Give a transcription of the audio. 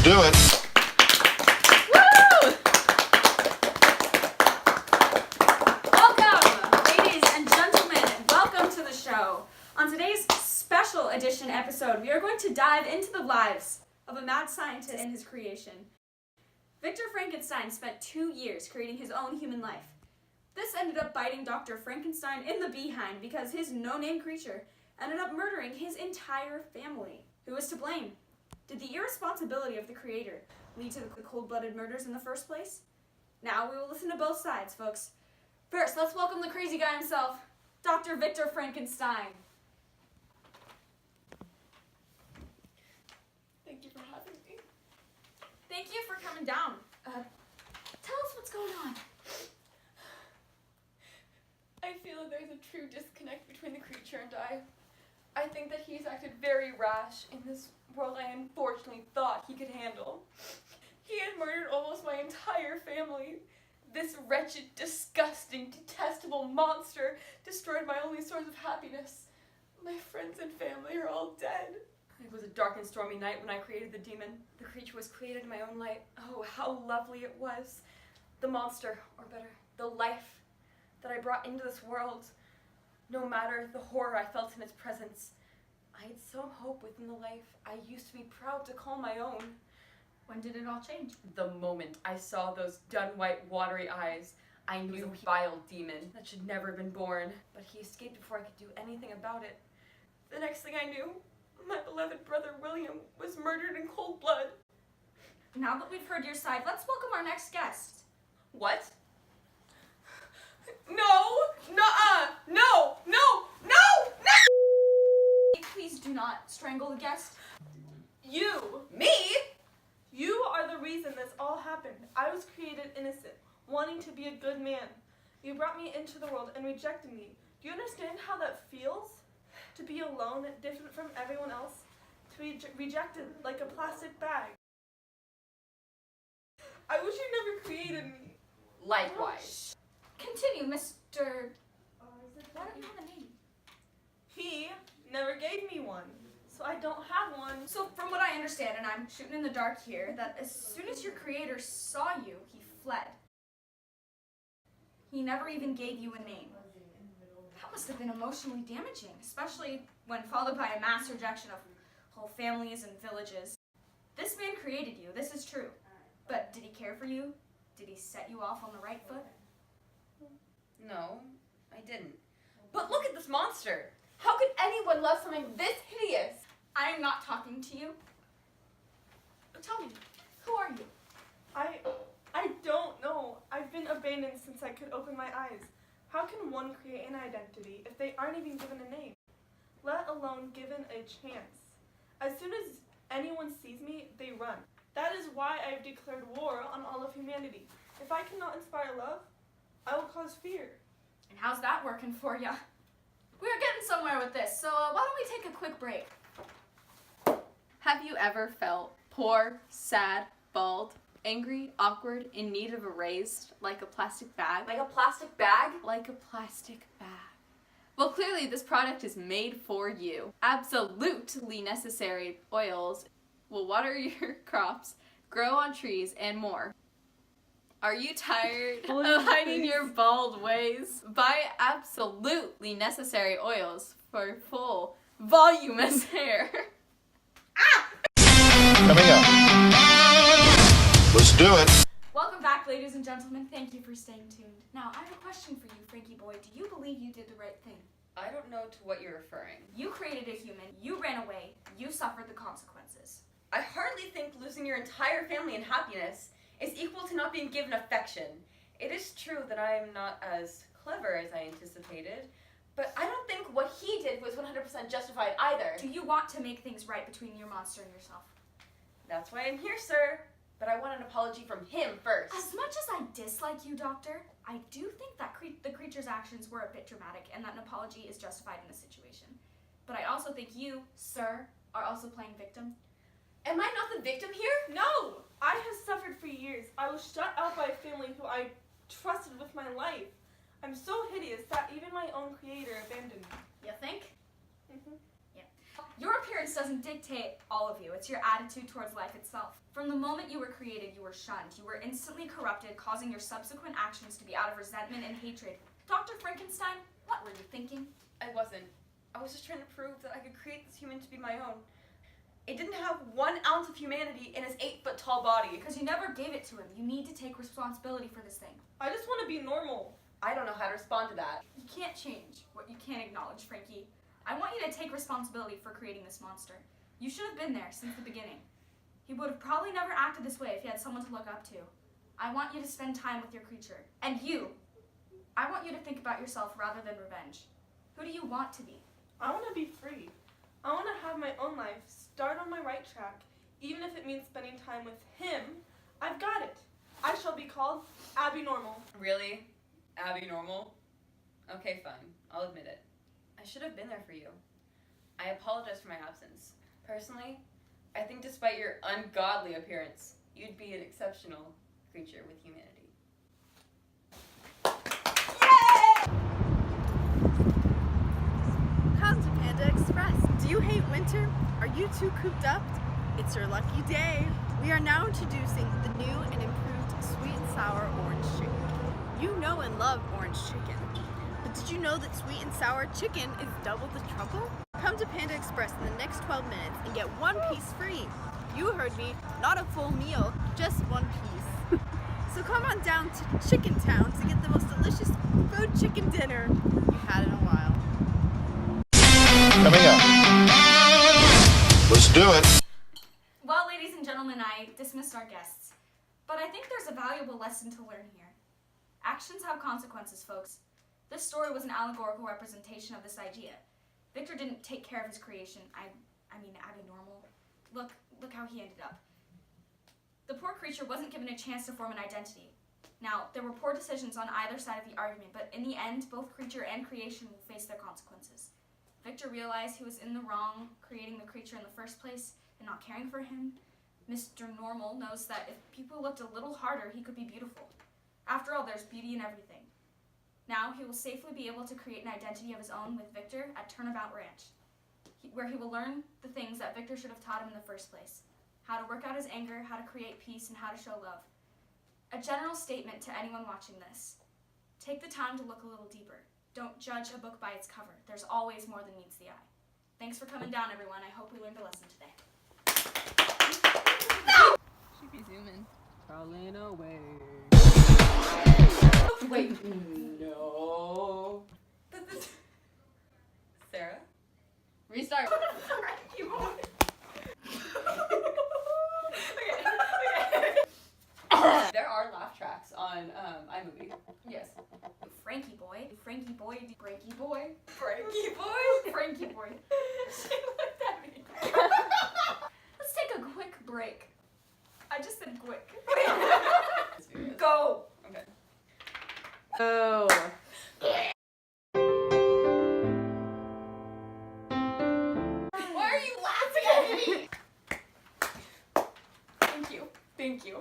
do it. Woo! Welcome, ladies and gentlemen. Welcome to the show. On today's special edition episode, we are going to dive into the lives of a mad scientist and his creation. Victor Frankenstein spent 2 years creating his own human life. This ended up biting Dr. Frankenstein in the behind because his no-name creature ended up murdering his entire family. Who was to blame? Did the irresponsibility of the creator lead to the cold-blooded murders in the first place? Now we will listen to both sides, folks. First, let's welcome the crazy guy himself, Dr. Victor Frankenstein. Thank you for having me. Thank you for coming down. Tell us what's going on. I feel that there's a true disconnect between the creature and I. I think that he's acted very rash in this world I unfortunately thought he could handle. He had murdered almost my entire family. This wretched, disgusting, detestable monster destroyed my only source of happiness. My friends and family are all dead. It was a dark and stormy night when I created the demon. The creature was created in my own light. Oh, how lovely it was. The monster, or better, the life that I brought into this world. No matter the horror I felt in its presence, I had some hope within the life I used to be proud to call my own. When did it all change? The moment I saw those dun white, watery eyes, I knew a vile demon that should never have been born. But he escaped before I could do anything about it. The next thing I knew, my beloved brother William was murdered in cold blood. Now that we've heard your side, let's welcome our next guest. What? No! Nuh-uh! No! No! No! No! Please do not strangle the guest. You! Me? You are the reason this all happened. I was created innocent, wanting to be a good man. You brought me into the world and rejected me. Do you understand how that feels? To be alone, different from everyone else? To be rejected like a plastic bag? I wish you never created me. Likewise. Continue, Mr. Why don't you have a name? He never gave me one, so I don't have one. So from what I understand, and I'm shooting in the dark here, that as soon as your creator saw you, he fled. He never even gave you a name. That must have been emotionally damaging, especially when followed by a mass rejection of whole families and villages. This man created you, this is true. But did he care for you? Did he set you off on the right foot? No, I didn't. But look at this monster! How could anyone love something this hideous? I am not talking to you. Tell me, who are you? I don't know. I've been abandoned since I could open my eyes. How can one create an identity if they aren't even given a name, let alone given a chance? As soon as anyone sees me, they run. That is why I've declared war on all of humanity. If I cannot inspire love, I will cause fear. And how's that working for ya? We're getting somewhere with this, so why don't we take a quick break? Have you ever felt poor, sad, bald, angry, awkward, in need of a raise, like a plastic bag? Like a plastic bag? Like a plastic bag. Well, clearly this product is made for you. Absolutely necessary oils will water your crops, grow on trees, and more. Are you tired of hiding your bald ways? Buy absolutely necessary oils for full, voluminous hair. Coming up. Let's do it. Welcome back, ladies and gentlemen. Thank you for staying tuned. Now, I have a question for you, Frankie boy. Do you believe you did the right thing? I don't know to what you're referring. You created a human, you ran away, you suffered the consequences. I hardly think losing your entire family and happiness is equal to not being given affection. It is true that I am not as clever as I anticipated, but I don't think what he did was 100% justified either. Do you want to make things right between your monster and yourself? That's why I'm here, sir. But I want an apology from him first. As much as I dislike you, Doctor, I do think that the creature's actions were a bit dramatic and that an apology is justified in this situation. But I also think you, sir, are also playing victim. Am I not the victim here? No! I have suffered for years. I was shut out by a family who I trusted with my life. I'm so hideous that even my own creator abandoned me. You think? Mm-hmm. Yeah. Your appearance doesn't doesn't dictate all of you. It's your attitude towards life itself. From the moment you were created, you were shunned. You were instantly corrupted, causing your subsequent actions to be out of resentment and hatred. Dr. Frankenstein, what were you thinking? I wasn't. I was just trying to prove that I could create this human to be my own. It didn't have 1 ounce of humanity in his 8-foot tall body. Because you never gave it to him. You need to take responsibility for this thing. I just want to be normal. I don't know how to respond to that. You can't change what you can't acknowledge, Frankie. I want you to take responsibility for creating this monster. You should have been there since the beginning. He would have probably never acted this way if he had someone to look up to. I want you to spend time with your creature. And you, I want you to think about yourself rather than revenge. Who do you want to be? I want to be free. I want to have my own life, start on my right track, even if it means spending time with him. I've got it. I shall be called Abby Normal. Really? Abby Normal? Okay, fine. I'll admit it. I should have been there for you. I apologize for my absence. Personally, I think despite your ungodly appearance, you'd be an exceptional creature with humanity. Come to Panda Express. Do you hate winter? Are you too cooped up? It's your lucky day. We are now introducing the new and improved sweet and sour orange chicken. You know and love orange chicken. But did you know that sweet and sour chicken is double the trouble? Come to Panda Express in the next 12 minutes and get 1 piece free. You heard me, not a full meal, just 1 piece. So come on down to Chicken Town to get the most delicious food chicken dinner you've had in a while. Coming up. Let's do it. Well, ladies and gentlemen, I dismissed our guests. But I think there's a valuable lesson to learn here. Actions have consequences, folks. This story was an allegorical representation of this idea. Victor didn't take care of his creation. I mean, Abby Normal. Look how he ended up. The poor creature wasn't given a chance to form an identity. Now, there were poor decisions on either side of the argument, but in the end, both creature and creation will face their consequences. Victor realized he was in the wrong creating the creature in the first place and not caring for him. Mr. Normal knows that if people looked a little harder, he could be beautiful. After all, there's beauty in everything. Now, he will safely be able to create an identity of his own with Victor at Turnabout Ranch, where he will learn the things that Victor should have taught him in the first place. How to work out his anger, how to create peace, and how to show love. A general statement to anyone watching this. Take the time to look a little deeper. Don't judge a book by its cover. There's always more than meets the eye. Thanks for coming down, everyone. I hope we learned a lesson today. Should be zooming. Crawling away. Wait. No. Sarah? Restart. There are laugh tracks on iMovie. Yes. Frankie boy. Frankie boy. Frankie boy. Frankie boy? Frankie boy. She looked at me. Let's take a quick break. I just said quick. Go! Okay. Oh. Why are you laughing at me? Thank you. Thank you.